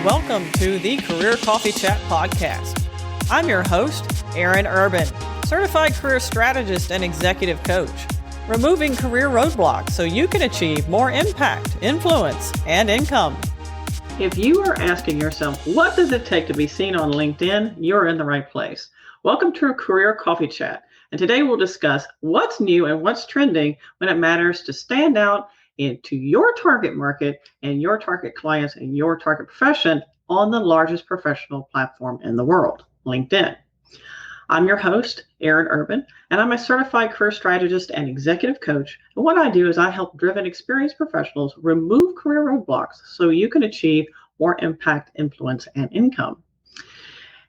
Welcome to the Career Coffee Chat podcast. I'm your host, Aaron Urban, certified career strategist and executive coach, removing career roadblocks so you can achieve more impact, influence, and income. If you are asking yourself, what does it take to be seen on LinkedIn? You're in the right place. Welcome to Career Coffee Chat. And today we'll discuss what's new and what's trending when it matters to stand out into your target market and your target clients and your target profession on the largest professional platform in the world, LinkedIn. I'm your host, Aaron Urban, and I'm a certified career strategist and executive coach. And what I do is I help driven, experienced professionals remove career roadblocks so you can achieve more impact, influence, and income.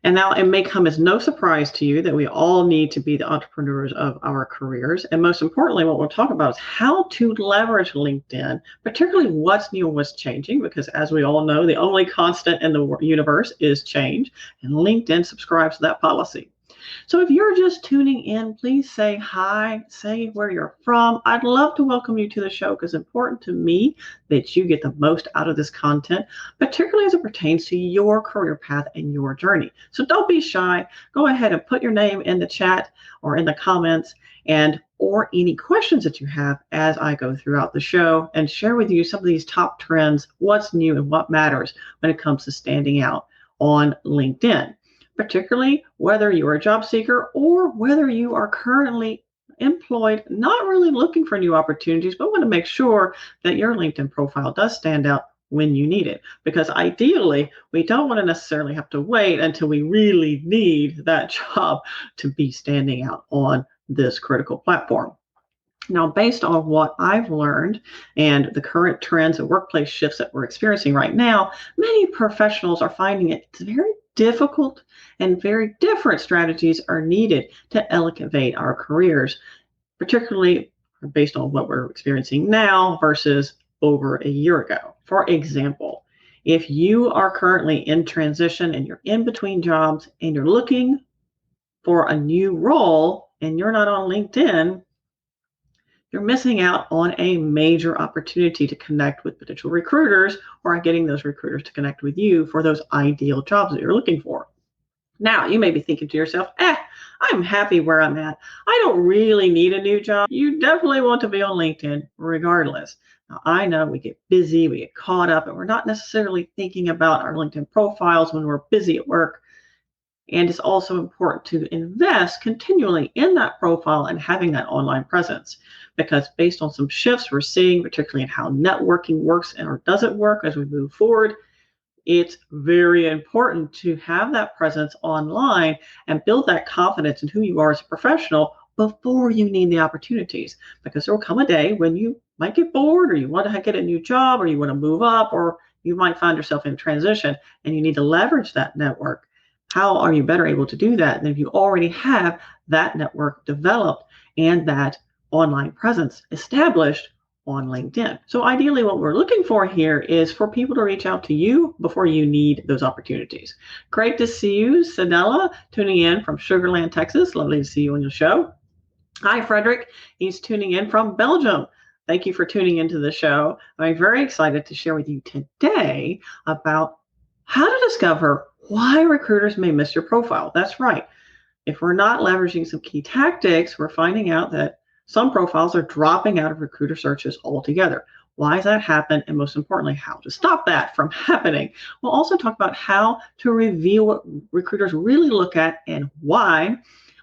And now it may come as no surprise to you that we all need to be the entrepreneurs of our careers. And most importantly, what we'll talk about is how to leverage LinkedIn, particularly what's new and what's changing, because as we all know, the only constant in the universe is change, and LinkedIn subscribes to that policy. So if you're just tuning in, please say hi, say where you're from. I'd love to welcome you to the show because it's important to me that you get the most out of this content, particularly as it pertains to your career path and your journey. So don't be shy. Go ahead and put your name in the chat or in the comments or any questions that you have as I go throughout the show and share with you some of these top trends, what's new and what matters when it comes to standing out on LinkedIn. Particularly whether you're a job seeker or whether you are currently employed, not really looking for new opportunities, but want to make sure that your LinkedIn profile does stand out when you need it. Because ideally, we don't want to necessarily have to wait until we really need that job to be standing out on this critical platform. Now, based on what I've learned and the current trends and workplace shifts that we're experiencing right now, many professionals are finding it very difficult and very different strategies are needed to elevate our careers, particularly based on what we're experiencing now versus over a year ago. For example, if you are currently in transition and you're in between jobs and you're looking for a new role and you're not on LinkedIn, you're missing out on a major opportunity to connect with potential recruiters or getting those recruiters to connect with you for those ideal jobs that you're looking for. Now, you may be thinking to yourself, I'm happy where I'm at. I don't really need a new job. You definitely want to be on LinkedIn regardless. Now, I know we get busy, we get caught up, and we're not necessarily thinking about our LinkedIn profiles when we're busy at work. And it's also important to invest continually in that profile and having that online presence, because based on some shifts we're seeing, particularly in how networking works and or doesn't work as we move forward, it's very important to have that presence online and build that confidence in who you are as a professional before you need the opportunities, because there will come a day when you might get bored or you want to get a new job or you want to move up or you might find yourself in transition and you need to leverage that network. How are you better able to do that than if you already have that network developed and that online presence established on LinkedIn? So ideally, what we're looking for here is for people to reach out to you before you need those opportunities. Great to see you, Sanella, tuning in from Sugar Land, Texas. Lovely to see you on your show. Hi, Frederick. He's tuning in from Belgium. Thank you for tuning into the show. I'm very excited to share with you today about how to discover why recruiters may miss your profile. That's right. If we're not leveraging some key tactics, we're finding out that some profiles are dropping out of recruiter searches altogether. Why does that happen? And most importantly, how to stop that from happening. We'll also talk about how to reveal what recruiters really look at and why.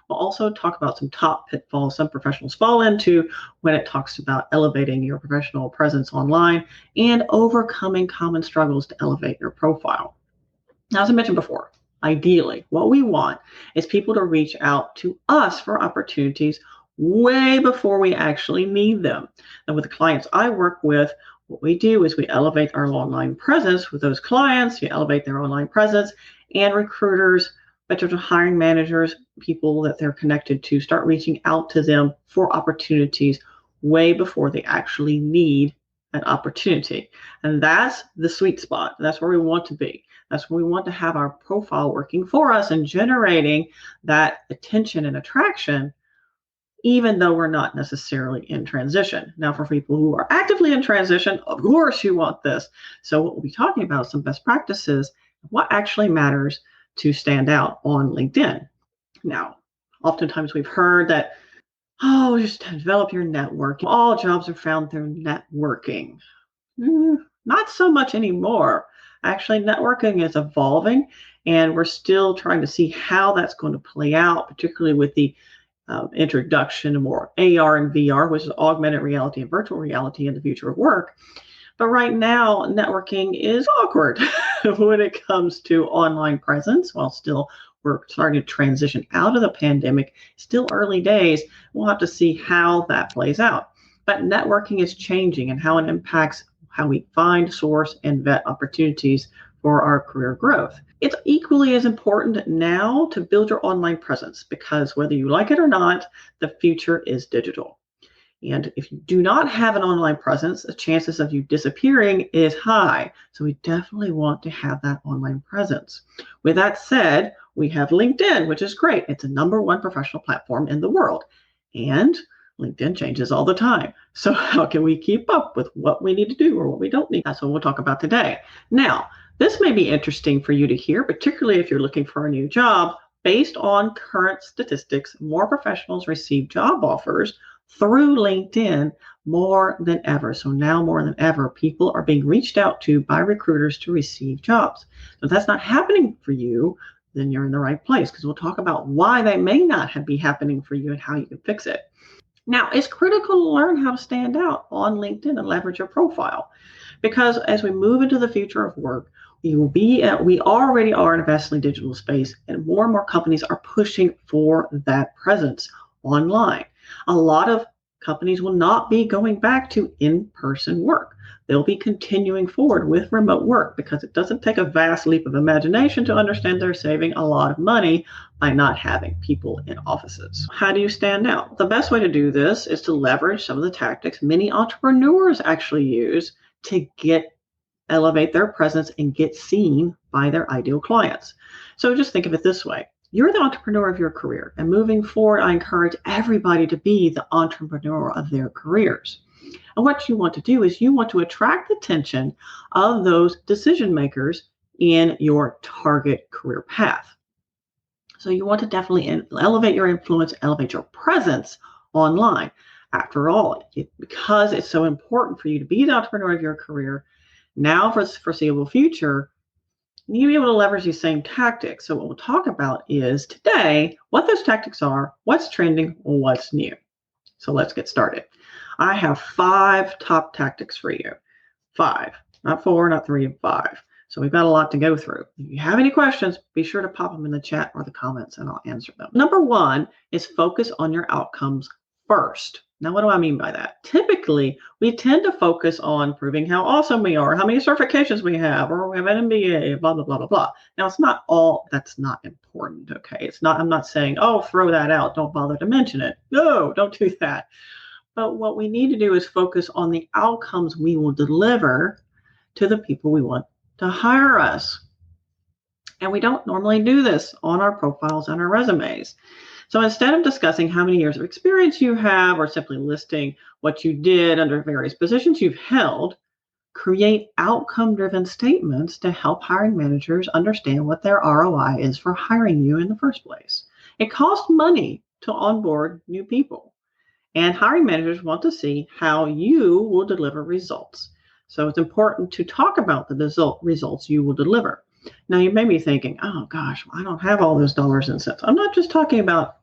We'll also talk about some top pitfalls some professionals fall into when it talks about elevating your professional presence online and overcoming common struggles to elevate your profile. Now, as I mentioned before, ideally, what we want is people to reach out to us for opportunities way before we actually need them. And with the clients I work with, what we do is we elevate our online presence with those clients, we elevate their online presence, and recruiters, potential hiring managers, people that they're connected to, start reaching out to them for opportunities way before they actually need an opportunity. And that's the sweet spot. That's where we want to be. That's where we want to have our profile working for us and generating that attention and attraction, even though we're not necessarily in transition. Now, for people who are actively in transition, of course you want this. So what we'll be talking about is some best practices What actually matters to stand out on LinkedIn? Now, oftentimes we've heard that, oh, just develop your network. All jobs are found through networking. Not so much anymore. Actually, networking is evolving, and we're still trying to see how that's going to play out, particularly with the introduction of more AR and VR, which is augmented reality and virtual reality in the future of work. But right now, networking is awkward when it comes to online presence. While still we're starting to transition out of the pandemic, still early days. We'll have to see how that plays out. But networking is changing and how it impacts how we find, source, and vet opportunities for our career growth. It's equally as important now to build your online presence because whether you like it or not, the future is digital. And if you do not have an online presence, the chances of you disappearing is high. So we definitely want to have that online presence. With that said, we have LinkedIn, which is great. It's the #1 professional platform in the world. And LinkedIn changes all the time. So how can we keep up with what we need to do or what we don't need? That's what we'll talk about today. Now, this may be interesting for you to hear, particularly if you're looking for a new job. Based on current statistics, more professionals receive job offers through LinkedIn more than ever. So now more than ever, people are being reached out to by recruiters to receive jobs. So if that's not happening for you, then you're in the right place because we'll talk about why that may not be happening for you and how you can fix it. Now, it's critical to learn how to stand out on LinkedIn and leverage your profile because as we move into the future of work, we already are in a vastly digital space and more companies are pushing for that presence online. A lot of companies will not be going back to in-person work. They'll be continuing forward with remote work because it doesn't take a vast leap of imagination to understand they're saving a lot of money by not having people in offices. How do you stand out? The best way to do this is to leverage some of the tactics many entrepreneurs actually use to elevate their presence and get seen by their ideal clients. So just think of it this way. You're the entrepreneur of your career. And moving forward, I encourage everybody to be the entrepreneur of their careers. And what you want to do is you want to attract the attention of those decision makers in your target career path. So you want to definitely elevate your influence, elevate your presence online. After all, because it's so important for you to be the entrepreneur of your career, now for the foreseeable future, you'll be able to leverage these same tactics. So what we'll talk about is today, what those tactics are, what's trending, what's new. So let's get started. I have 5 top tactics for you. 5, not 4, not 3, 5. So we've got a lot to go through. If you have any questions, be sure to pop them in the chat or the comments and I'll answer them. Number 1 is focus on your outcomes first. Now, what do I mean by that? Typically, we tend to focus on proving how awesome we are, how many certifications we have, or we have an MBA, blah, blah, blah, blah, blah. Now, that's not important, okay? I'm not saying, oh, throw that out. Don't bother to mention it. No, don't do that. But what we need to do is focus on the outcomes we will deliver to the people we want to hire us. And we don't normally do this on our profiles and our resumes. So instead of discussing how many years of experience you have or simply listing what you did under various positions you've held, create outcome-driven statements to help hiring managers understand what their ROI is for hiring you in the first place. It costs money to onboard new people, and hiring managers want to see how you will deliver results. So it's important to talk about the results you will deliver. Now you may be thinking, oh gosh, I don't have all those dollars and cents. I'm not just talking about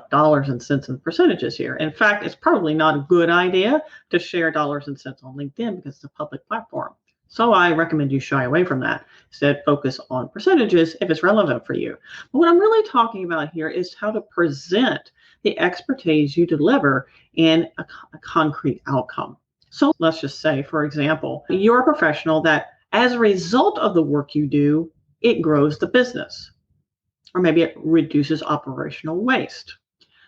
dollars and cents and percentages here. In fact, it's probably not a good idea to share dollars and cents on LinkedIn because it's a public platform. So I recommend you shy away from that. Instead, focus on percentages if it's relevant for you. But what I'm really talking about here is how to present the expertise you deliver in a concrete outcome. So let's just say, for example, you're a professional that as a result of the work you do, it grows the business. Or maybe it reduces operational waste.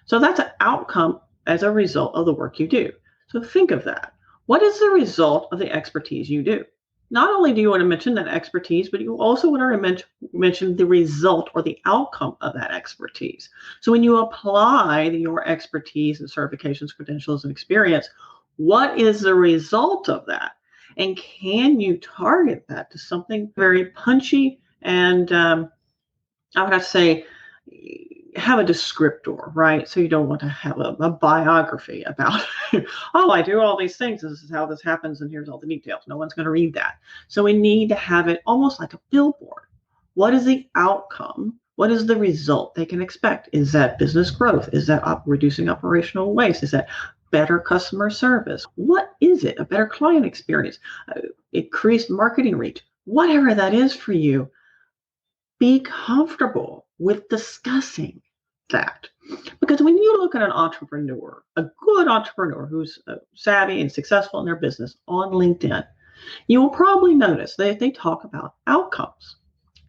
So that's an outcome as a result of the work you do. So think of that. What is the result of the expertise you do? Not only do you want to mention that expertise, but you also want to mention the result or the outcome of that expertise. So when you apply your expertise and certifications, credentials, and experience, what is the result of that? And can you target that to something very punchy And I would have to say, have a descriptor, right? So you don't want to have a biography about, oh, I do all these things. This is how this happens. And here's all the details. No one's going to read that. So we need to have it almost like a billboard. What is the outcome? What is the result they can expect? Is that business growth? Is that reducing operational waste? Is that better customer service? What is it? A better client experience? Increased marketing reach? Whatever that is for you, be comfortable with discussing that. Because when you look at an entrepreneur, a good entrepreneur who's savvy and successful in their business on LinkedIn, you will probably notice that they talk about outcomes.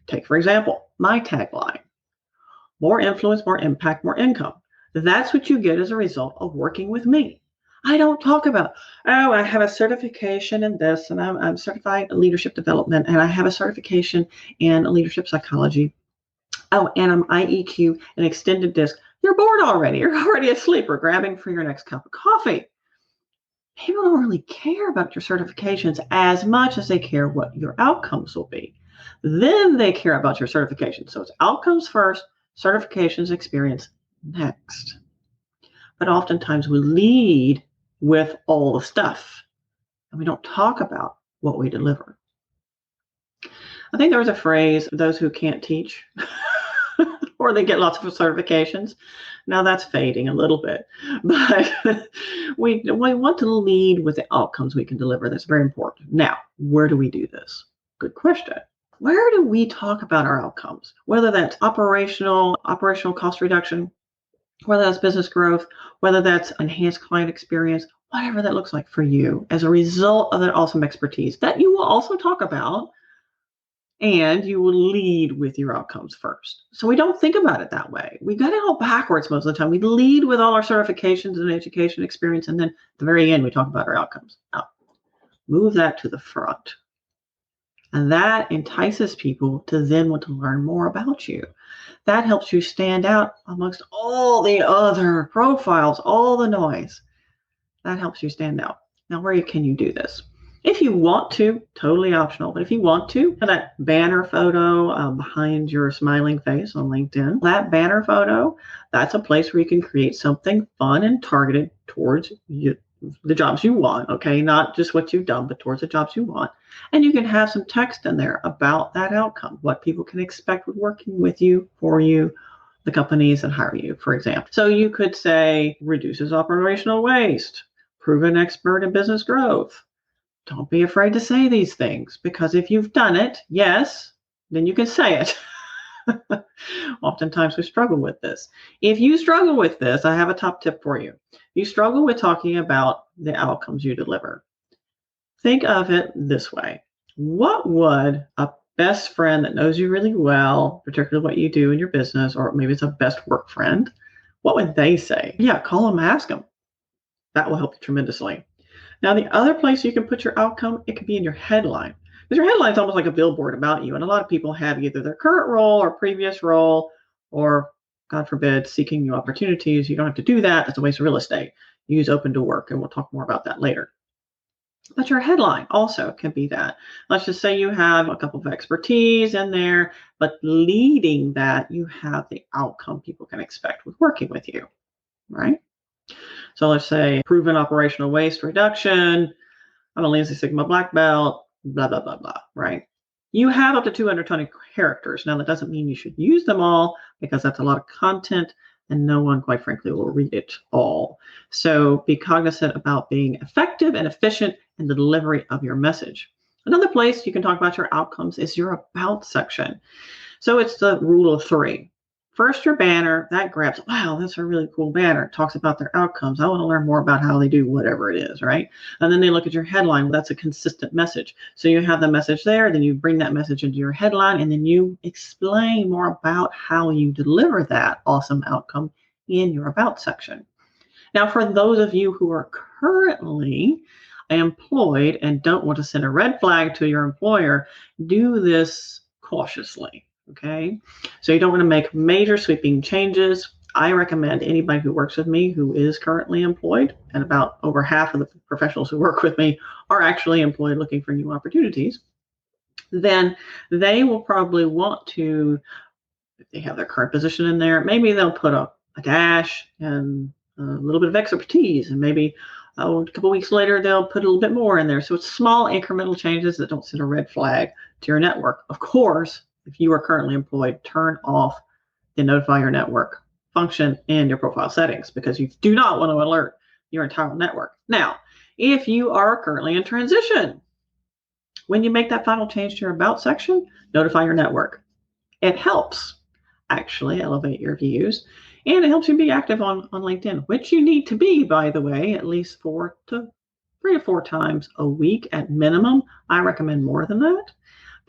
Take, for example, my tagline: more influence, more impact, more income. That's what you get as a result of working with me. I don't talk about, oh, I have a certification in this, and I'm certified in leadership development, and I have a certification in leadership psychology. Oh, and I'm IEQ and extended disc. You're bored already. You're already asleep or grabbing for your next cup of coffee. People don't really care about your certifications as much as they care what your outcomes will be. Then they care about your certification. So it's outcomes first, certifications, experience next. But oftentimes we lead with all the stuff and we don't talk about what we deliver. I think there was a phrase, those who can't teach, or they get lots of certifications. Now that's fading a little bit, but we want to lead with the outcomes we can deliver. That's very important. Now, where do we do this? Good question. Where do we talk about our outcomes? Whether that's operational cost reduction, whether that's business growth, whether that's enhanced client experience, whatever that looks like for you as a result of that awesome expertise that you will also talk about, and you will lead with your outcomes first. So we don't think about it that way. We got it all backwards most of the time. We lead with all our certifications and education experience, and then at the very end, we talk about our outcomes. Now, move that to the front. And that entices people to then want to learn more about you. That helps you stand out amongst all the other profiles, all the noise. That helps you stand out. Now, where can you do this? If you want to, totally optional, but if you want to, that banner photo behind your smiling face on LinkedIn, that banner photo, that's a place where you can create something fun and targeted towards you, the jobs you want, okay? Not just what you've done, but towards the jobs you want. And you can have some text in there about that outcome, what people can expect with working with you, for you, the companies that hire you, for example. So you could say, reduces operational waste, proven expert in business growth. Don't be afraid to say these things, because if you've done it, yes, then you can say it. Oftentimes we struggle with this. If you struggle with this, I have a top tip for you. You struggle with talking about the outcomes you deliver. Think of it this way. What would a best friend that knows you really well, particularly what you do in your business, or maybe it's a best work friend, what would they say? Yeah, call them, ask them. That will help you tremendously. Now, the other place you can put your outcome, it could be in your headline. Because your headline is almost like a billboard about you. And a lot of people have either their current role or previous role, or, God forbid, seeking new opportunities. You don't have to do that. That's a waste of real estate. Use open to work, and we'll talk more about that later. But your headline also can be that. Let's just say you have a couple of expertise in there, but leading that, you have the outcome people can expect with working with you, right? So let's say proven operational waste reduction. I'm a Lean Six Sigma black belt, blah, blah, blah, blah, right? You have up to 220 characters. Now, that doesn't mean you should use them all, because that's a lot of content and no one, quite frankly, will read it all. So be cognizant about being effective and efficient in the delivery of your message. Another place you can talk about your outcomes is your about section. So it's the rule of three. First, your banner, that grabs, wow, that's a really cool banner. It talks about their outcomes. I want to learn more about how they do whatever it is, right? And then they look at your headline. That's a consistent message. So you have the message there, then you bring that message into your headline, and then you explain more about how you deliver that awesome outcome in your about section. Now, for those of you who are currently employed and don't want to send a red flag to your employer, do this cautiously. Okay, so you don't want to make major sweeping changes. I recommend anybody who works with me who is currently employed, and about over half of the professionals who work with me are actually employed looking for new opportunities. then they will probably want to, if they have their current position in there, maybe they'll put a dash and a little bit of expertise, and maybe a couple weeks later they'll put a little bit more in there. So it's small incremental changes that don't send a red flag to your network. Of course, if you are currently employed, turn off the notify your network function in your profile settings, because you do not want to alert your entire network. Now, if you are currently in transition, when you make that final change to your about section, notify your network. It helps actually elevate your views, and it helps you be active on LinkedIn, which you need to be, by the way, at least 3 to 4 times a week at minimum. I recommend more than that.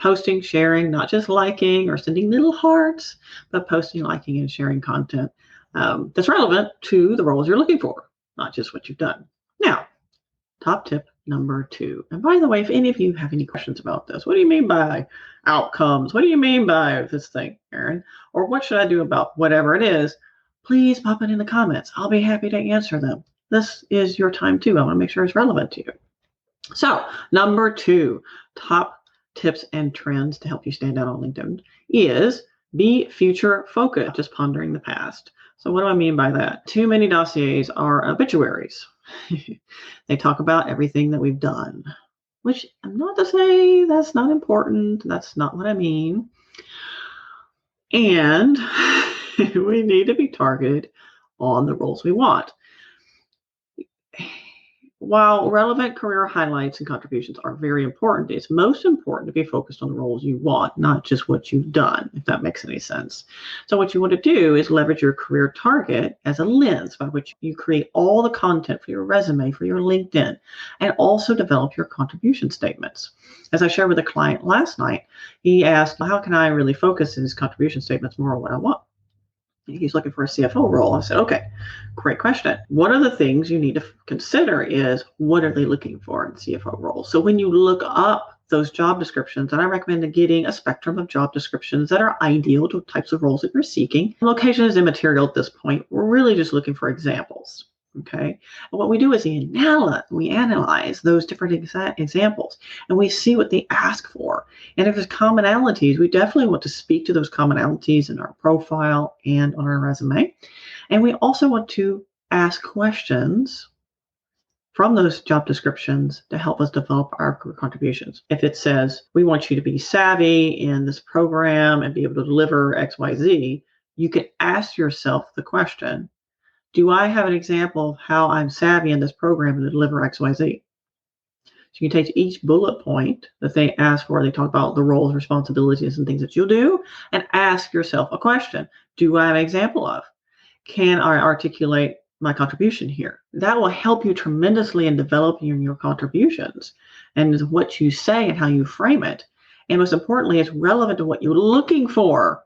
Posting, sharing, not just liking or sending little hearts, but posting, liking, and sharing content that's relevant to the roles you're looking for, not just what you've done. Now, top tip number 2. And by the way, if any of you have any questions about this, what do you mean by outcomes? What do you mean by this thing, Erin? Or what should I do about whatever it is? Please pop it in the comments. I'll be happy to answer them. This is your time too. I want to make sure it's relevant to you. So, number 2, top tips and trends to help you stand out on LinkedIn is be future focused, just pondering the past. So what do I mean by that? Too many dossiers are obituaries. They talk about everything that we've done, which I'm not to say that's not important. That's not what I mean. And we need to be targeted on the roles we want. While relevant career highlights and contributions are very important, it's most important to be focused on the roles you want, not just what you've done, if that makes any sense. So what you want to do is leverage your career target as a lens by which you create all the content for your resume, for your LinkedIn, and also develop your contribution statements. As I shared with a client last night, he asked, how can I really focus in his contribution statements more on what I want? He's looking for a CFO role. I said, okay, great question. One of the things you need to consider is, what are they looking for in CFO roles? So when you look up those job descriptions, and I recommend getting a spectrum of job descriptions that are ideal to types of roles that you're seeking. Location is immaterial at this point. We're really just looking for examples. Okay. And what we do is we analyze those different examples, and we see what they ask for. And if there's commonalities, we definitely want to speak to those commonalities in our profile and on our resume. And we also want to ask questions from those job descriptions to help us develop our career contributions. If it says, we want you to be savvy in this program and be able to deliver XYZ, you can ask yourself the question, do I have an example of how I'm savvy in this program to deliver XYZ? So you can take each bullet point that they ask for, they talk about the roles, responsibilities, and things that you'll do, and ask yourself a question. Do I have an example of? Can I articulate my contribution here? That will help you tremendously in developing your contributions and what you say and how you frame it. And most importantly, it's relevant to what you're looking for.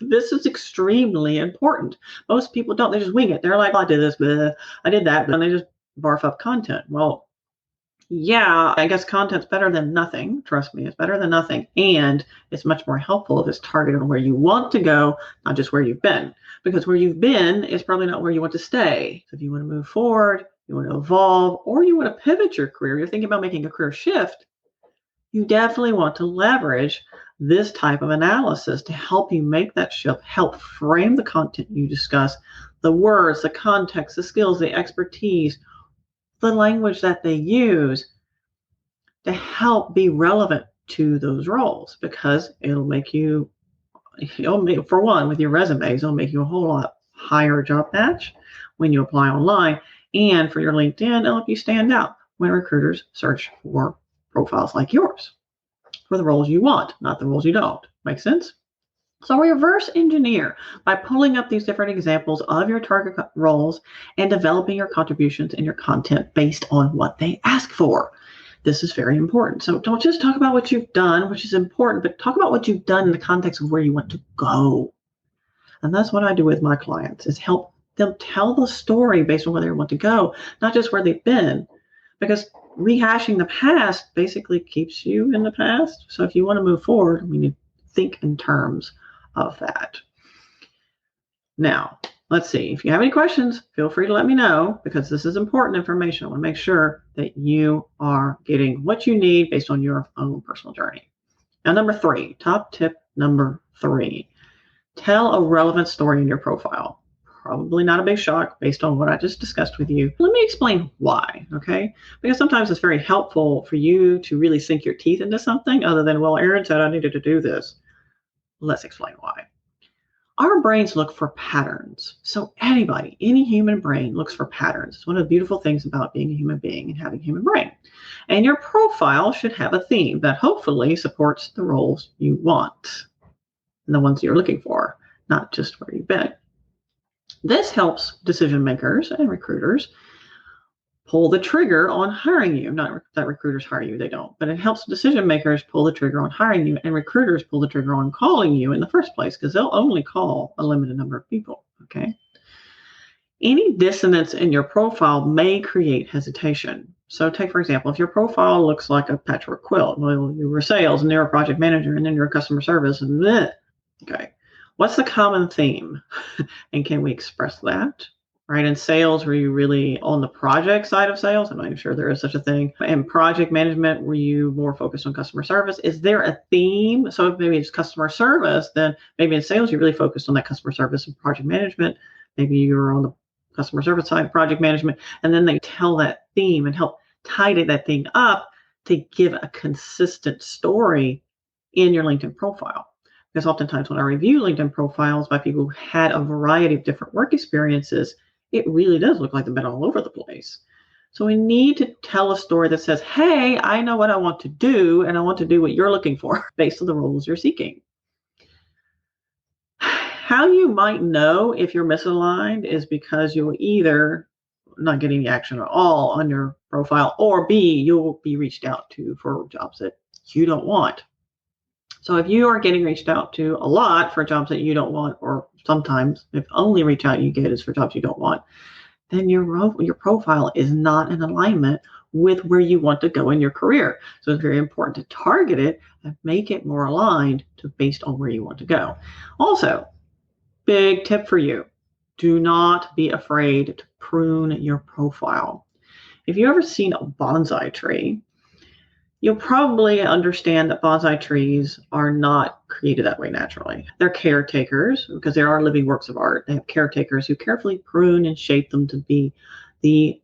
This is extremely important. Most people don't. They just wing it. They're like, I did this, but I did that, but they just barf up content. Well, yeah, I guess content's better than nothing. Trust me, it's better than nothing. And it's much more helpful if it's targeted on where you want to go, not just where you've been. Because where you've been is probably not where you want to stay. So if you want to move forward, you want to evolve, or you want to pivot your career, you're thinking about making a career shift, you definitely want to leverage this type of analysis to help you make that shift, help frame the content you discuss, the words, the context, the skills, the expertise, the language that they use to help be relevant to those roles, because it'll make, for one, with your resumes, it'll make you a whole lot higher job match when you apply online. And for your LinkedIn, it'll help you stand out when recruiters search for profiles like yours for the roles you want, not the roles you don't. Make sense? So reverse engineer by pulling up these different examples of your target roles and developing your contributions and your content based on what they ask for. This is very important. So don't just talk about what you've done, which is important, but talk about what you've done in the context of where you want to go. And that's what I do with my clients, is help them tell the story based on where they want to go, not just where they've been. Because rehashing the past basically keeps you in the past. So if you want to move forward, we need to think in terms of that. Now, let's see. If you have any questions, feel free to let me know, because this is important information. I want to make sure that you are getting what you need based on your own personal journey. Now, top tip number 3, tell a relevant story in your profile. Probably not a big shock based on what I just discussed with you. Let me explain why, okay? Because sometimes it's very helpful for you to really sink your teeth into something other than, well, Erin said I needed to do this. Let's explain why. Our brains look for patterns. So any human brain looks for patterns. It's one of the beautiful things about being a human being and having a human brain. And your profile should have a theme that hopefully supports the roles you want and the ones you're looking for, not just where you've been. This helps decision makers and recruiters pull the trigger on hiring you. Not that recruiters hire you, they don't, but it helps decision makers pull the trigger on hiring you and recruiters pull the trigger on calling you in the first place, because they'll only call a limited number of people, okay? Any dissonance in your profile may create hesitation. So take, for example, if your profile looks like a patchwork quilt, well, you were sales and you're a project manager and then you're a customer service and then, okay, what's the common theme? And can we express that? Right, in sales, were you really on the project side of sales? I'm not even sure there is such a thing. In project management, were you more focused on customer service? Is there a theme? So if maybe it's customer service, then maybe in sales, you're really focused on that customer service and project management. Maybe you're on the customer service side, project management, and then they tell that theme and help tidy that thing up to give a consistent story in your LinkedIn profile. Because oftentimes when I review LinkedIn profiles by people who had a variety of different work experiences, it really does look like they've been all over the place. So we need to tell a story that says, hey, I know what I want to do, and I want to do what you're looking for based on the roles you're seeking. How you might know if you're misaligned is because you'll either not get any action at all on your profile, or B, you'll be reached out to for jobs that you don't want. So if you are getting reached out to a lot for jobs that you don't want, or sometimes if only reach out you get is for jobs you don't want, then your profile is not in alignment with where you want to go in your career. So it's very important to target it and make it more aligned to based on where you want to go. Also, big tip for you, do not be afraid to prune your profile. If you've ever seen a bonsai tree, you'll probably understand that bonsai trees are not created that way naturally. They're caretakers because they are living works of art. They have caretakers who carefully prune and shape them to be the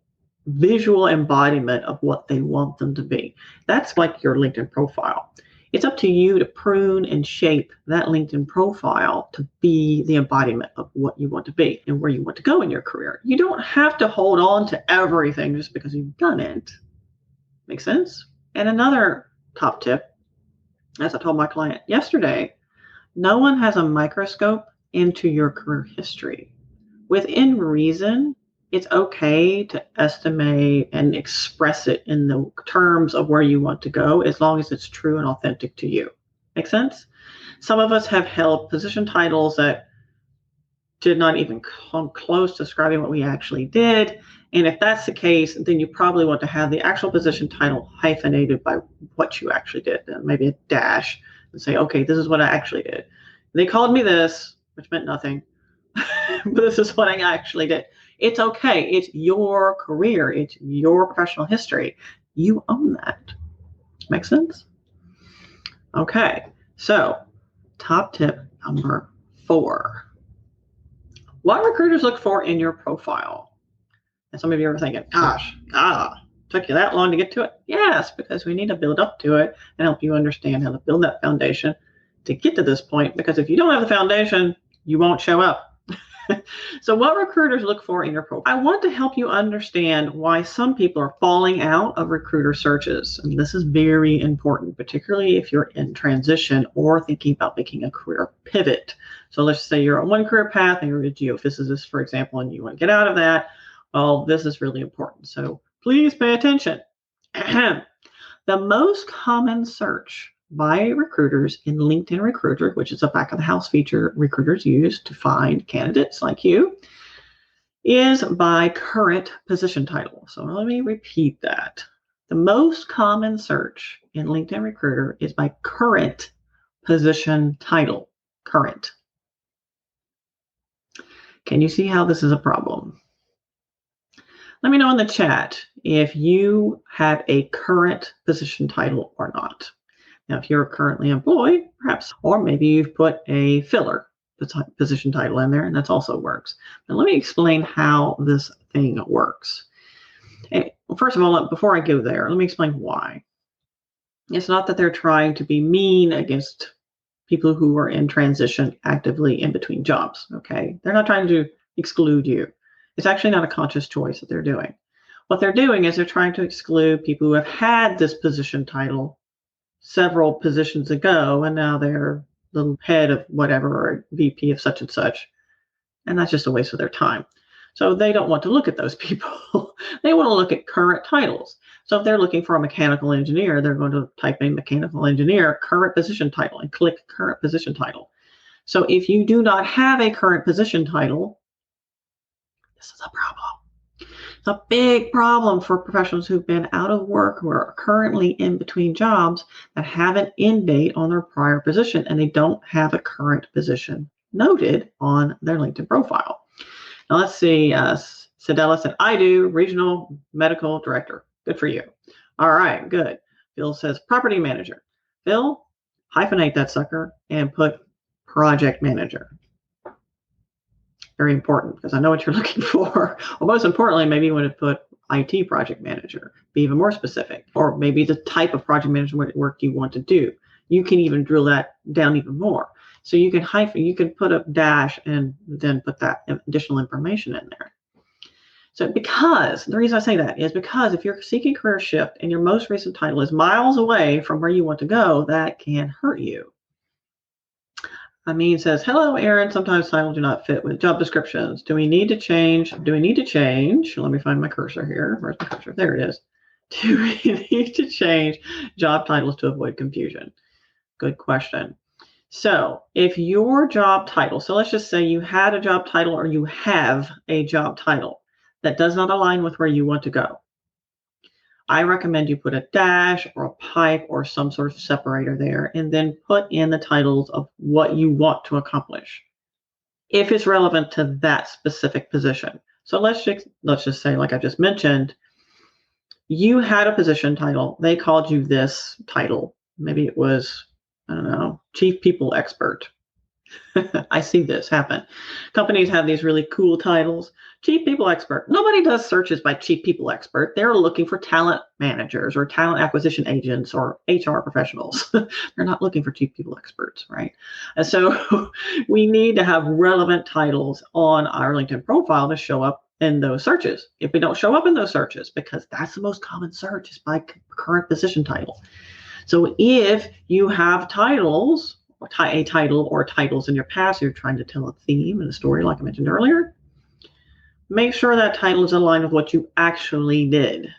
visual embodiment of what they want them to be. That's like your LinkedIn profile. It's up to you to prune and shape that LinkedIn profile to be the embodiment of what you want to be and where you want to go in your career. You don't have to hold on to everything just because you've done it. Make sense? And another top tip, as I told my client yesterday, no one has a microscope into your career history. Within reason, it's okay to estimate and express it in the terms of where you want to go, as long as it's true and authentic to you. Make sense? Some of us have held position titles that did not even come close to describing what we actually did. And if that's the case, then you probably want to have the actual position title hyphenated by what you actually did, maybe a dash, and say, okay, this is what I actually did. They called me this, which meant nothing, but this is what I actually did. It's okay. It's your career. It's your professional history. You own that. Make sense? Okay, so top tip number 4. What recruiters look for in your profile? And some of you are thinking, gosh, took you that long to get to it? Yes, because we need to build up to it and help you understand how to build that foundation to get to this point. Because if you don't have the foundation, you won't show up. So what recruiters look for in your profile? I want to help you understand why some people are falling out of recruiter searches. And this is very important, particularly if you're in transition or thinking about making a career pivot. So let's say you're on one career path and you're a geophysicist, for example, and you want to get out of that. Well, this is really important. So please pay attention. The most common search by recruiters in LinkedIn Recruiter, which is a back of the house feature recruiters use to find candidates like you, is by current position title. So let me repeat that. The most common search in LinkedIn Recruiter is by current position title. Current. Can you see how this is a problem? Let me know in the chat if you have a current position title or not. Now, if you're currently employed, perhaps, or maybe you've put a filler position title in there, and that also works. But let me explain how this thing works. And first of all, before I go there, let me explain why. It's not that they're trying to be mean against people who are in transition actively in between jobs, okay? They're not trying to exclude you. It's actually not a conscious choice that they're doing. What they're doing is they're trying to exclude people who have had this position title several positions ago, and now they're the head of whatever, or VP of such and such. And that's just a waste of their time. So they don't want to look at those people. They want to look at current titles. So if they're looking for a mechanical engineer, they're going to type in mechanical engineer, current position title, and click current position title. So if you do not have a current position title, this is a problem. It's a big problem for professionals who've been out of work, who are currently in between jobs, that have an end date on their prior position, and they don't have a current position noted on their LinkedIn profile. Now let's see, Sedella said, I do, regional medical director. Good for you. All right, good. Phil says property manager. Phil, hyphenate that sucker and put project manager. Very important, because I know what you're looking for. Well, most importantly, maybe you want to put IT project manager, be even more specific, or maybe the type of project management work you want to do. You can even drill that down even more. So you can you can put a dash and then put that additional information in there. So because, the reason I say that is because if you're seeking career shift and your most recent title is miles away from where you want to go, that can hurt you. Amin says, hello, Aaron. Sometimes titles do not fit with job descriptions. Do we need to change? Let me find my cursor here. Where's my cursor? There it is. Do we need to change job titles to avoid confusion? Good question. So if your job title, so let's just say you had a job title or you have a job title that does not align with where you want to go, I recommend you put a dash or a pipe or some sort of separator there, and then put in the titles of what you want to accomplish, if it's relevant to that specific position. So let's just say, like I just mentioned, you had a position title. They called you this title. Maybe it was, I don't know, chief people expert. I see this happen. Companies have these really cool titles. Chief people expert. Nobody does searches by chief people expert. They're looking for talent managers or talent acquisition agents or HR professionals. They're not looking for chief people experts, right? And so we need to have relevant titles on our LinkedIn profile to show up in those searches. If we don't show up in those searches, because that's the most common search, is by current position title. So if you have titles, or a title or titles in your past, you're trying to tell a theme and a story, like I mentioned earlier, make sure that title is aligned with what you actually did.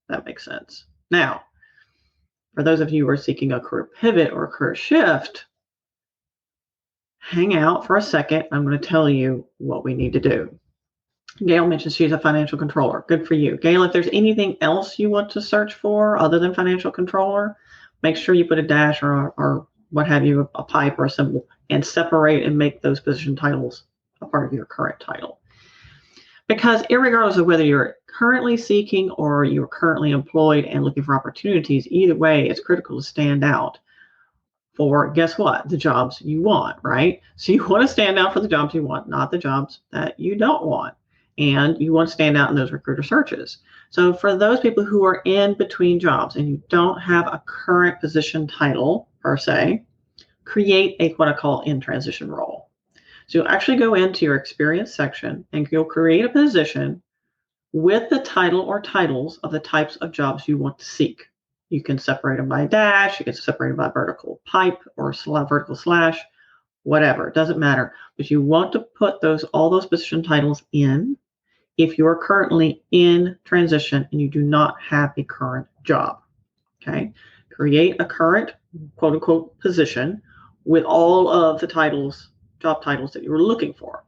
That makes sense. Now, for those of you who are seeking a career pivot or a career shift, hang out for a second. I'm going to tell you what we need to do. Gail mentions she's a financial controller. Good for you. Gail, if there's anything else you want to search for other than financial controller, make sure you put a dash or what have you, a pipe or a symbol, and separate and make those position titles a part of your current title. Because irregardless of whether you're currently seeking or you're currently employed and looking for opportunities, either way, it's critical to stand out for, guess what, the jobs you want, right? So you want to stand out for the jobs you want, not the jobs that you don't want. And you want to stand out in those recruiter searches. So for those people who are in between jobs and you don't have a current position title per se, create a what I call in transition role. So you'll actually go into your experience section and you'll create a position with the title or titles of the types of jobs you want to seek. You can separate them by a dash, you can separate them by vertical pipe or vertical slash, whatever, it doesn't matter. But you want to put all those position titles in if you're currently in transition and you do not have a current job. Okay, create a current quote unquote position with all of the titles, job titles that you were looking for.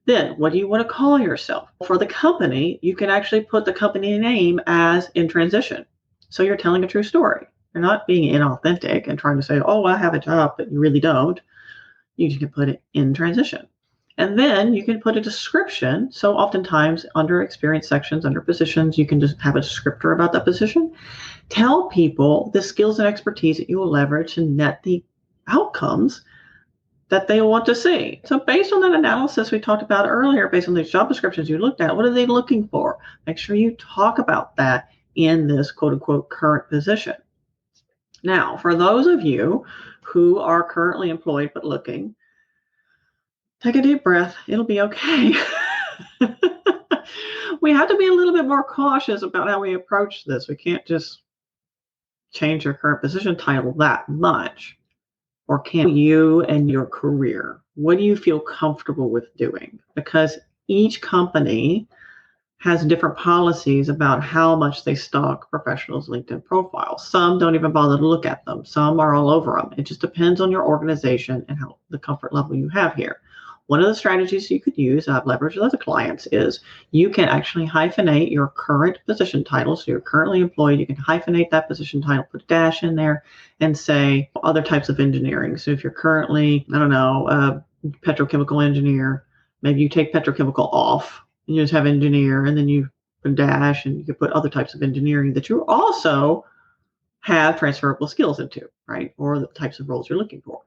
Then what do you want to call yourself? For the company, you can actually put the company name as in transition. So you're telling a true story. You're not being inauthentic and trying to say, oh, I have a job, but you really don't. You can put it in transition. And then you can put a description. So oftentimes under experience sections, under positions, you can just have a descriptor about that position. Tell people the skills and expertise that you will leverage to net the outcomes that they want to see. So based on that analysis we talked about earlier, based on these job descriptions you looked at, what are they looking for? Make sure you talk about that in this quote unquote current position. Now, for those of you who are currently employed but looking, take a deep breath. It'll be okay. We have to be a little bit more cautious about how we approach this. We can't just change your current position title that much. Or can you and your career? What do you feel comfortable with doing? Because each company has different policies about how much they stock professionals' LinkedIn profiles. Some don't even bother to look at them. Some are all over them. It just depends on your organization and how the comfort level you have here. One of the strategies you could use, I've leveraged with other clients, is you can actually hyphenate your current position title. So you're currently employed, you can hyphenate that position title, put a dash in there, and say other types of engineering. So if you're currently, I don't know, a petrochemical engineer, maybe you take petrochemical off and you just have engineer, and then you put a dash and you can put other types of engineering that you also have transferable skills into, right? Or the types of roles you're looking for.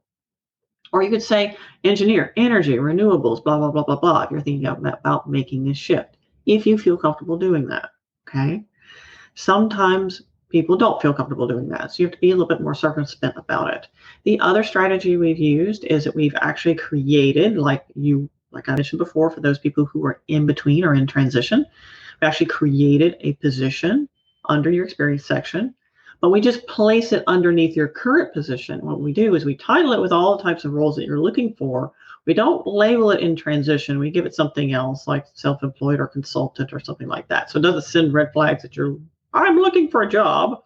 Or you could say engineer, energy, renewables, blah, blah, blah, blah, blah, if you're thinking about making this shift, if you feel comfortable doing that, okay? Sometimes people don't feel comfortable doing that, so you have to be a little bit more circumspect about it. The other strategy we've used is that we've actually created, like I mentioned before, for those people who are in between or in transition, we actually created a position under your experience section, but we just place it underneath your current position. What we do is we title it with all the types of roles that you're looking for. We don't label it in transition. We give it something else like self-employed or consultant or something like that. So it doesn't send red flags that I'm looking for a job.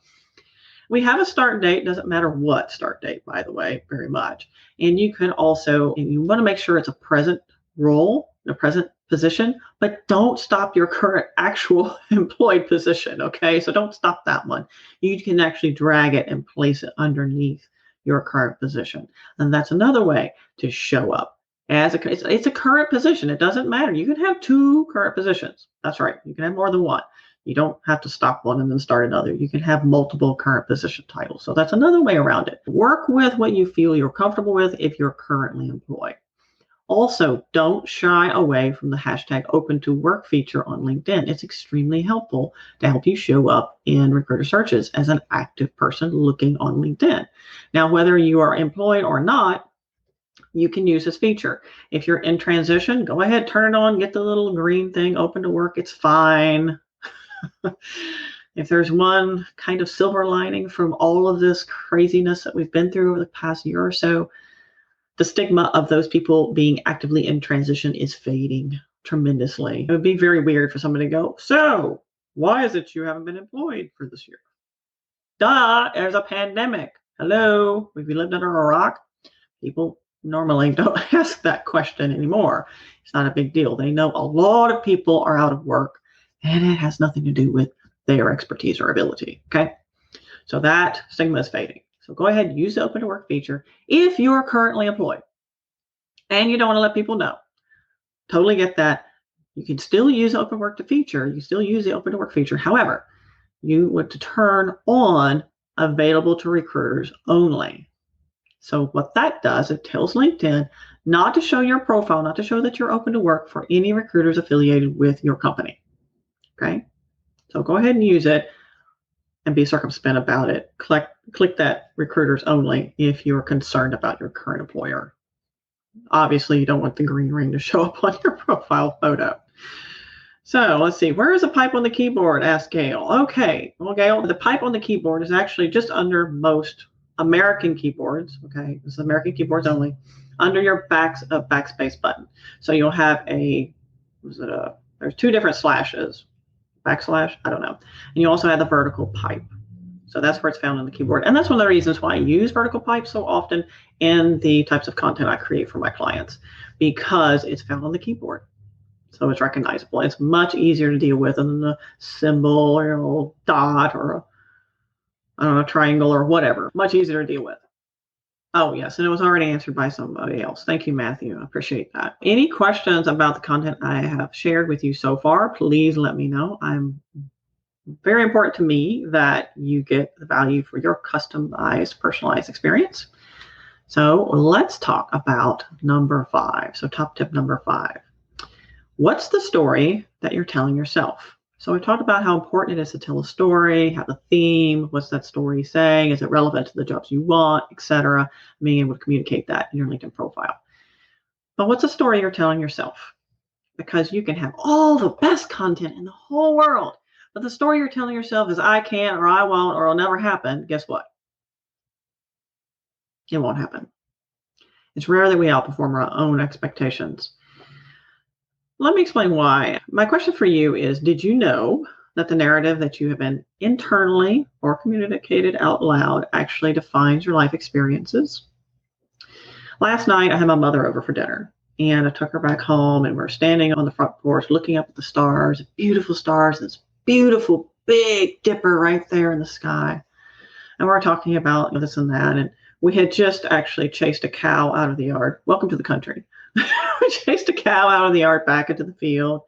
We have a start date. Doesn't matter what start date, by the way, very much. And you can also, you want to make sure it's a present role, a present position, but don't stop your current actual employed position, okay? So don't stop that one. You can actually drag it and place it underneath your current position. And that's another way to show up as it's a current position. It doesn't matter. You can have two current positions. That's right. You can have more than one. You don't have to stop one and then start another. You can have multiple current position titles. So that's another way around it. Work with what you feel you're comfortable with if you're currently employed. Also, don't shy away from the hashtag open to work feature on LinkedIn. It's extremely helpful to help you show up in recruiter searches as an active person looking on LinkedIn. Now, whether you are employed or not, you can use this feature. If you're in transition, go ahead, turn it on, get the little green thing, open to work, it's fine. If there's one kind of silver lining from all of this craziness that we've been through over the past year or so, the stigma of those people being actively in transition is fading tremendously. It would be very weird for somebody to go, so why is it you haven't been employed for this year? Duh, there's a pandemic. Hello, have you lived under a rock? People normally don't ask that question anymore. It's not a big deal. They know a lot of people are out of work, and it has nothing to do with their expertise or ability, okay? So that stigma is fading. So go ahead and use the open to work feature if you're currently employed and you don't want to let people know. Totally get that. You can still use open work to feature. You still use the open to work feature. However, you want to turn on available to recruiters only. So what that does, it tells LinkedIn not to show your profile, not to show that you're open to work for any recruiters affiliated with your company. Okay. So go ahead and use it and be circumspect about it. Click that recruiters only if you're concerned about your current employer. Obviously, you don't want the green ring to show up on your profile photo. So let's see, where is the pipe on the keyboard? Asked Gail. Okay, well, Gail, the pipe on the keyboard is actually just under most American keyboards. Okay, this is American keyboards only, under your backspace button. So you'll have there's two different slashes. Backslash, I don't know. And you also have the vertical pipe. So that's where it's found on the keyboard. And that's one of the reasons why I use vertical pipe so often in the types of content I create for my clients, because it's found on the keyboard. So it's recognizable. It's much easier to deal with than the symbol or a little dot or a triangle or whatever. Much easier to deal with. Oh, yes. And it was already answered by somebody else. Thank you, Matthew. I appreciate that. Any questions about the content I have shared with you so far, please let me know. I'm very important to me that you get the value for your customized, personalized experience. So let's talk about number 5. So top tip number 5. What's the story that you're telling yourself? So we talked about how important it is to tell a story, have a theme, what's that story saying, is it relevant to the jobs you want, etc. Being able to communicate that in your LinkedIn profile. But what's a story you're telling yourself? Because you can have all the best content in the whole world, but the story you're telling yourself is I can't or I won't or it'll never happen. Guess what? It won't happen. It's rare that we outperform our own expectations. Let me explain why. My question for you is, did you know that the narrative that you have been internally or communicated out loud actually defines your life experiences? Last night, I had my mother over for dinner, and I took her back home, and we're standing on the front porch looking up at the stars, beautiful stars, this beautiful Big Dipper right there in the sky. And we're talking about this and that, and we had just actually chased a cow out of the yard. Welcome to the country. We chased a cow out of the yard back into the field.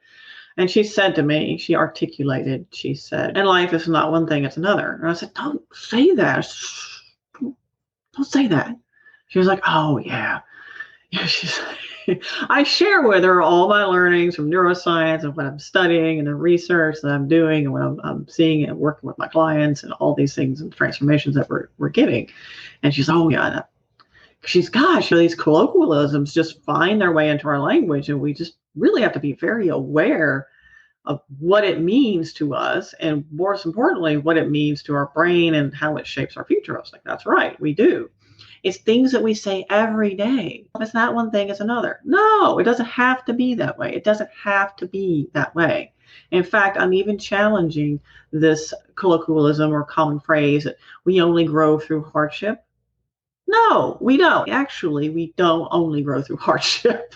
And she said to me, she articulated, she said, and life is not one thing, it's another. And I said, don't say that. Don't say that. She was like, oh, yeah. She's I share with her all my learnings from neuroscience and what I'm studying and the research that I'm doing and what I'm seeing and working with my clients and all these things and transformations that we're getting. And she's, oh, yeah. Gosh, these colloquialisms just find their way into our language, and we just really have to be very aware of what it means to us, and most importantly, what it means to our brain and how it shapes our future. I was like, that's right, we do. It's things that we say every day. If it's not one thing, it's another. No, it doesn't have to be that way. It doesn't have to be that way. In fact, I'm even challenging this colloquialism or common phrase that we only grow through hardship. No, we don't. Actually, we don't only grow through hardship.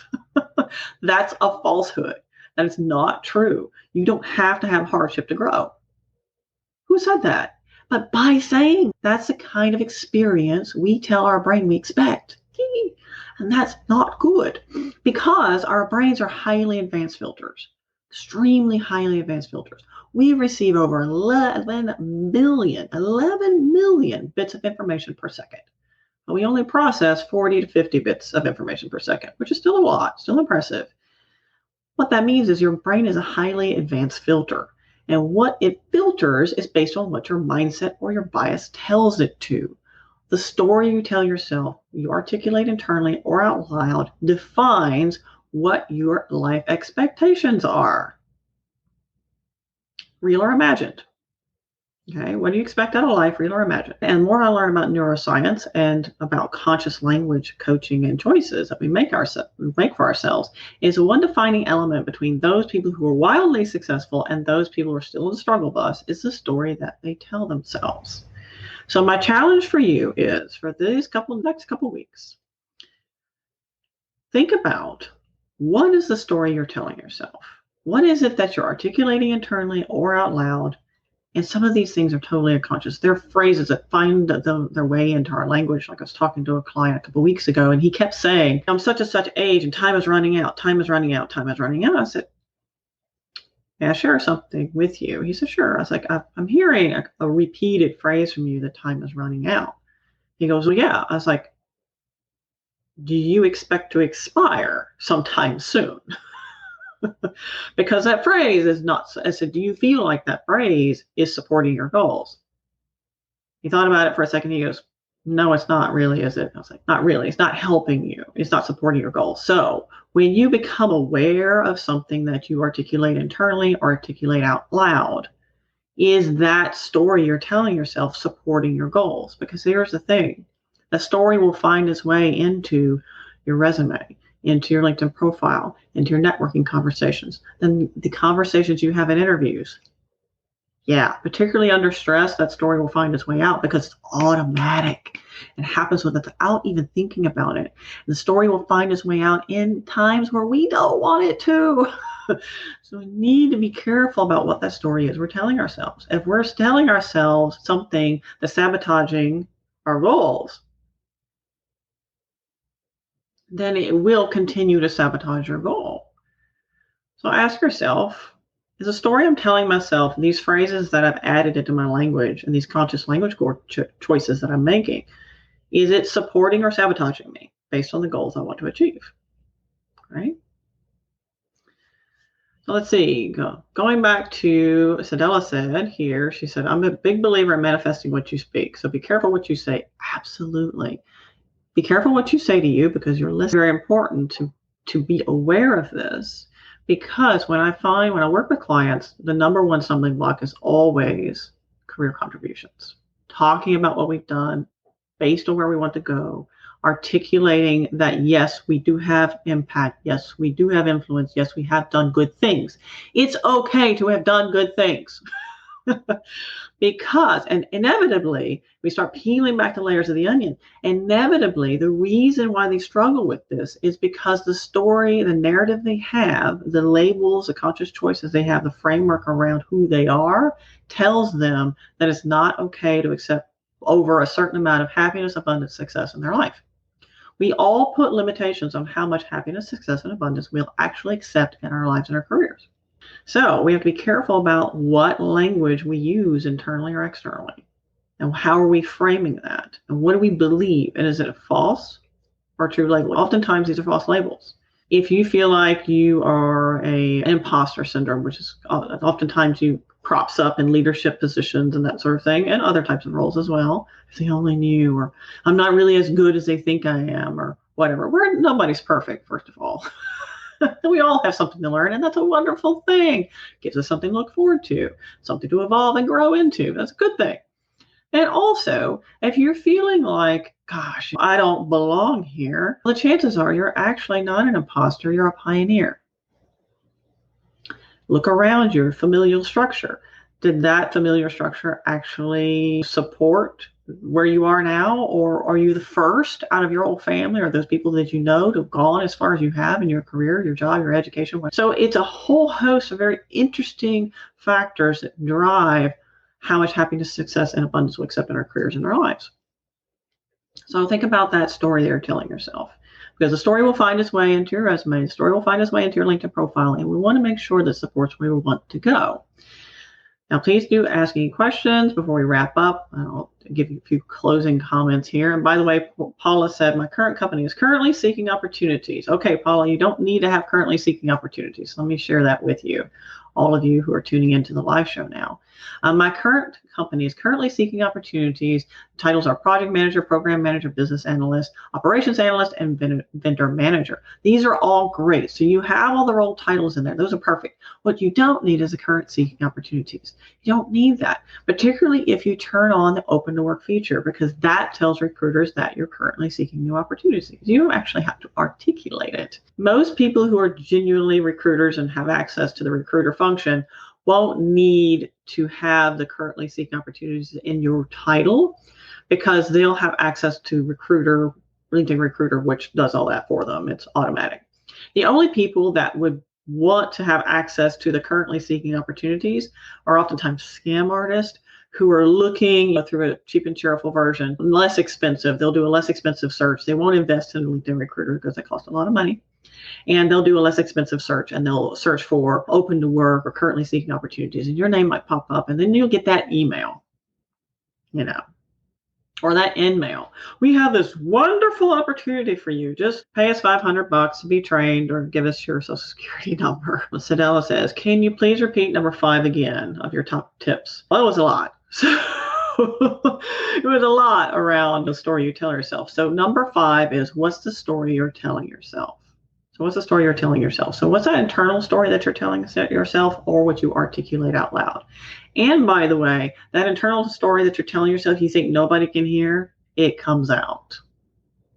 That's a falsehood. That is not true. You don't have to have hardship to grow. Who said that? But by saying that's the kind of experience we tell our brain we expect. And that's not good, because our brains are highly advanced filters, extremely highly advanced filters. We receive over 11 million bits of information per second. But we only process 40 to 50 bits of information per second, which is still a lot, still impressive. What that means is your brain is a highly advanced filter. And what it filters is based on what your mindset or your bias tells it to. The story you tell yourself, you articulate internally or out loud, defines what your life expectations are. Real or imagined. Okay, what do you expect out of life, real or imagined? And more I learn about neuroscience and about conscious language coaching and choices that we make for ourselves is one defining element between those people who are wildly successful and those people who are still in the struggle bus is the story that they tell themselves. So my challenge for you is, for these next couple weeks, think about, what is the story you're telling yourself? What is it that you're articulating internally or out loud? And some of these things are totally unconscious. They're phrases that find their way into our language. Like I was talking to a client a couple of weeks ago, and he kept saying, I'm such and such age, and time is running out, time is running out, time is running out. I said, may I share something with you? He said, sure. I was like, I'm hearing a repeated phrase from you that time is running out. He goes, well, yeah. I was like, do you expect to expire sometime soon? Because that phrase is not, I said, do you feel like that phrase is supporting your goals? He thought about it for a second. He goes, no, it's not really, is it? I was like, not really. It's not helping you. It's not supporting your goals. So when you become aware of something that you articulate internally or articulate out loud, is that story you're telling yourself supporting your goals? Because here's the thing. The story will find its way into your resume, into your LinkedIn profile, into your networking conversations, then the conversations you have in interviews. Yeah, particularly under stress, that story will find its way out because it's automatic. It happens without even thinking about it. The story will find its way out in times where we don't want it to. So we need to be careful about what that story is we're telling ourselves. If we're telling ourselves something that's sabotaging our goals, then it will continue to sabotage your goal. So ask yourself, is the story I'm telling myself, these phrases that I've added into my language and these conscious language choices that I'm making, is it supporting or sabotaging me based on the goals I want to achieve? Right? So let's see. Going back to Sadella said here, she said, I'm a big believer in manifesting what you speak. So be careful what you say. Absolutely. Be careful what you say to you, because your list is very important to be aware of this. Because when I work with clients, the number one stumbling block is always career contributions. Talking about what we've done based on where we want to go, articulating that, yes, we do have impact. Yes, we do have influence. Yes, we have done good things. It's okay to have done good things. Because, and inevitably, we start peeling back the layers of the onion. Inevitably, the reason why they struggle with this is because the story, the narrative they have, the labels, the conscious choices they have, the framework around who they are, tells them that it's not okay to accept over a certain amount of happiness, abundance, success in their life. We all put limitations on how much happiness, success, and abundance we'll actually accept in our lives and our careers. So we have to be careful about what language we use internally or externally. And how are we framing that? And what do we believe? And is it a false or true label? Oftentimes these are false labels. If you feel like you are an imposter syndrome, which is oftentimes you crops up in leadership positions and that sort of thing, and other types of roles as well. If they only knew, or I'm not really as good as they think I am, or whatever. Nobody's perfect, first of all. We all have something to learn, and that's a wonderful thing. It gives us something to look forward to, something to evolve and grow into. That's a good thing. And also, if you're feeling like, gosh, I don't belong here, the chances are you're actually not an imposter, you're a pioneer. Look around your familial structure. Did that familiar structure actually support where you are now? Or are you the first out of your old family, or those people that you know to have gone as far as you have in your career, your job, your education? So it's a whole host of very interesting factors that drive how much happiness, success, and abundance we accept in our careers and our lives. So think about that story that you're telling yourself. Because the story will find its way into your resume, the story will find its way into your LinkedIn profile, and we want to make sure that supports where we want to go. Now, please do ask any questions before we wrap up. I'll give you a few closing comments here. And by the way, Paula said, my current company is currently seeking opportunities. Okay, Paula, you don't need to have currently seeking opportunities. Let me share that with you, all of you who are tuning into the live show now. My current company is currently seeking opportunities. Titles are project manager, program manager, business analyst, operations analyst, and vendor manager. These are all great. So you have all the role titles in there. Those are perfect. What you don't need is the current seeking opportunities. You don't need that, particularly if you turn on the open to work feature, because that tells recruiters that you're currently seeking new opportunities. You don't actually have to articulate it. Most people who are genuinely recruiters and have access to the recruiter function won't need to have the currently seeking opportunities in your title, because they'll have access to LinkedIn Recruiter, which does all that for them. It's automatic. The only people that would want to have access to the currently seeking opportunities are oftentimes scam artists who are looking through a cheap and cheerful version, less expensive. They'll do a less expensive search. They won't invest in LinkedIn Recruiter because they cost a lot of money. And they'll do a less expensive search, and they'll search for open to work or currently seeking opportunities, and your name might pop up, and then you'll get that email, or that in-mail. We have this wonderful opportunity for you. Just pay us $500 to be trained, or give us your social security number. Sadella says, can you please repeat number 5 again of your top tips? Well, it was a lot. So it was a lot around the story you tell yourself. So number 5 is, what's the story you're telling yourself? So what's the story you're telling yourself? So what's that internal story that you're telling yourself, or what you articulate out loud? And by the way, that internal story that you're telling yourself you think nobody can hear, it comes out.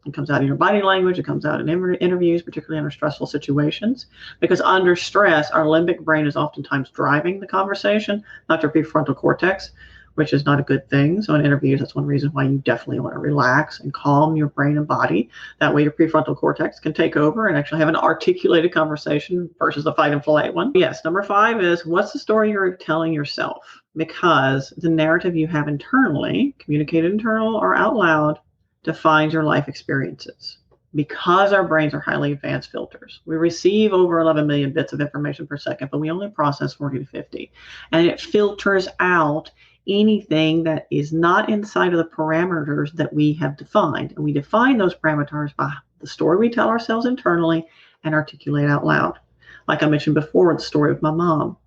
It comes out in your body language. It comes out in interviews, particularly under stressful situations. Because under stress, our limbic brain is oftentimes driving the conversation, not your prefrontal cortex, which is not a good thing. So in interviews, that's one reason why you definitely want to relax and calm your brain and body. That way your prefrontal cortex can take over and actually have an articulated conversation versus a fight and flight one. Yes, number 5 is, what's the story you're telling yourself? Because the narrative you have internally, communicated internal or out loud, defines your life experiences. because our brains are highly advanced filters. We receive over 11 million bits of information per second, but we only process 40 to 50. And it filters out anything that is not inside of the parameters that we have defined. And we define those parameters by the story we tell ourselves internally and articulate out loud. Like I mentioned before, the story of my mom.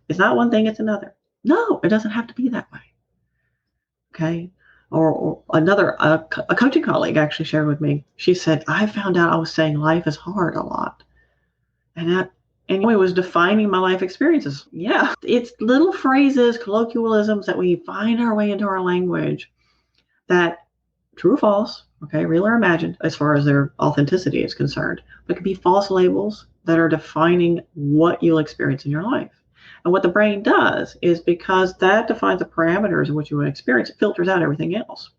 It's not one thing, it's another. No, it doesn't have to be that way. Okay. Or another, a coaching colleague actually shared with me. She said, I found out I was saying life is hard a lot. And that anyway was defining my life experiences. Yeah. It's little phrases, colloquialisms that we find our way into our language that, true or false, okay, real or imagined, as far as their authenticity is concerned, but it could be false labels that are defining what you'll experience in your life. And what the brain does is, because that defines the parameters of what you will experience, it filters out everything else.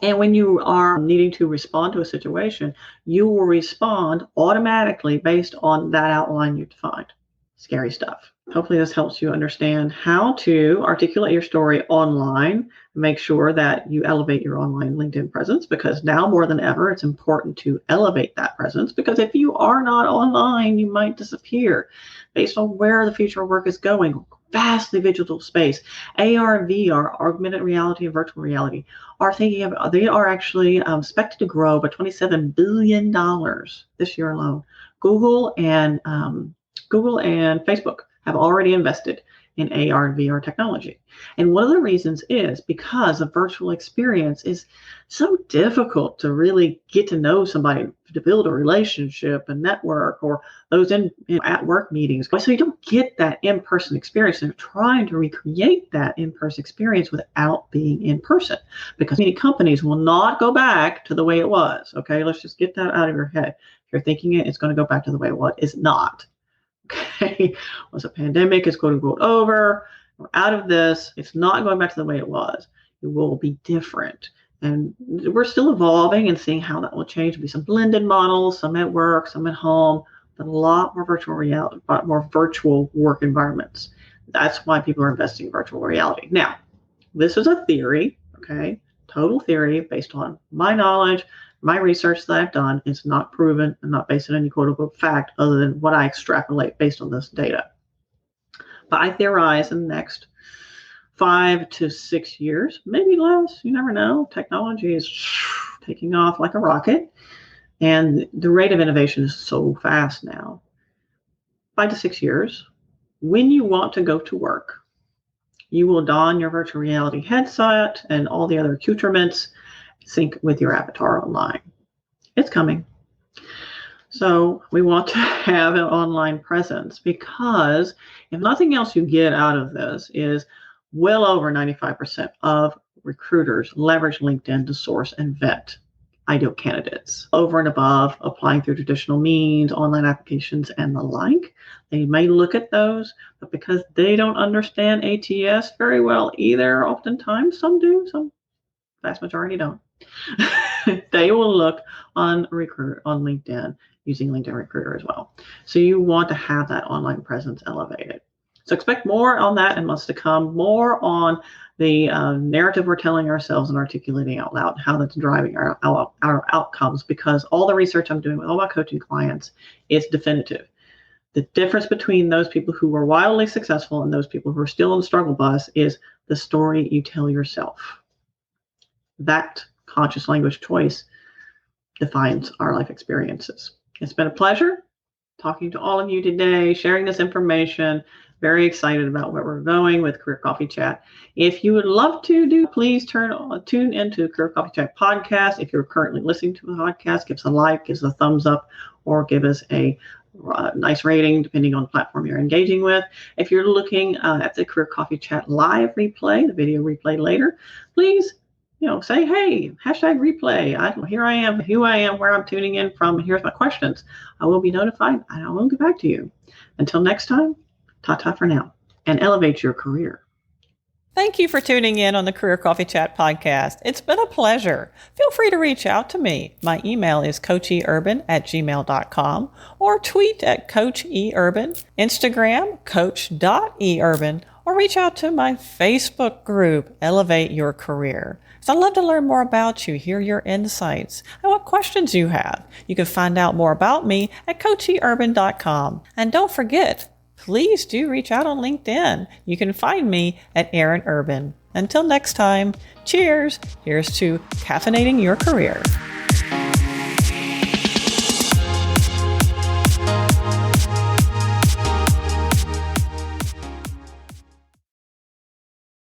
And when you are needing to respond to a situation, you will respond automatically based on that outline you defined. Scary stuff. Hopefully this helps you understand how to articulate your story online. Make sure that you elevate your online LinkedIn presence, because now more than ever, it's important to elevate that presence, because if you are not online, you might disappear based on where the future of work is going. Vastly digital space, AR, VR, augmented reality, and virtual reality they are actually expected to grow by $27 billion this year alone. Google and Facebook have already invested in AR and VR technology. And one of the reasons is because the virtual experience is so difficult to really get to know somebody, to build a relationship, a network, or those in at work meetings. So you don't get that in-person experience. And they're trying to recreate that in-person experience without being in person, because many companies will not go back to the way it was. Okay, let's just get that out of your head. If you're thinking it's going to go back to the way it was, it's not. Okay, once a pandemic is quote unquote over, we're out of this, it's not going back to the way it was. It will be different. And we're still evolving and seeing how that will change. There'll be some blended models, some at work, some at home, but a lot more virtual reality, a lot more virtual work environments. That's why people are investing in virtual reality. Now, this is a theory, okay, total theory based on my knowledge, my research that I've done. Is not proven and not based on any quote unquote fact other than what I extrapolate based on this data. But I theorize in the next 5 to 6 years, maybe less, you never know. Technology is taking off like a rocket, and the rate of innovation is so fast now. 5 to 6 years, when you want to go to work, you will don your virtual reality headset and all the other accoutrements, sync with your avatar online. It's coming. So we want to have an online presence, because if nothing else you get out of this is well over 95% of recruiters leverage LinkedIn to source and vet ideal candidates over and above applying through traditional means, online applications, and the like. They may look at those, but because they don't understand ATS very well either, oftentimes, some do, some vast majority don't. They will look on LinkedIn using LinkedIn Recruiter as well. So you want to have that online presence elevated. So expect more on that in months to come, more on the narrative we're telling ourselves and articulating out loud, how that's driving our outcomes, because all the research I'm doing with all my coaching clients is definitive. The difference between those people who are wildly successful and those people who are still on the struggle bus is the story you tell yourself. That conscious language choice defines our life experiences. It's been a pleasure talking to all of you today, sharing this information. Very excited about where we're going with Career Coffee Chat. If you would love to please tune into Career Coffee Chat podcast. If you're currently listening to the podcast, give us a like, give us a thumbs up, or give us a nice rating, depending on the platform you're engaging with. If you're looking at the Career Coffee Chat live replay, the video replay later, please say, hey, hashtag replay. Here I am, who I am, where I'm tuning in from, and here's my questions. I will be notified, and I will get back to you. Until next time, ta-ta for now, and elevate your career. Thank you for tuning in on the Career Coffee Chat podcast. It's been a pleasure. Feel free to reach out to me. My email is coacheurban@gmail.com, or tweet at coacheurban, Instagram, coach.eurban, or reach out to my Facebook group, Elevate Your Career. So I'd love to learn more about you, hear your insights, and what questions you have. You can find out more about me at coachyurban.com. And don't forget, please do reach out on LinkedIn. You can find me at Erin Urban. Until next time, cheers. Here's to caffeinating your career.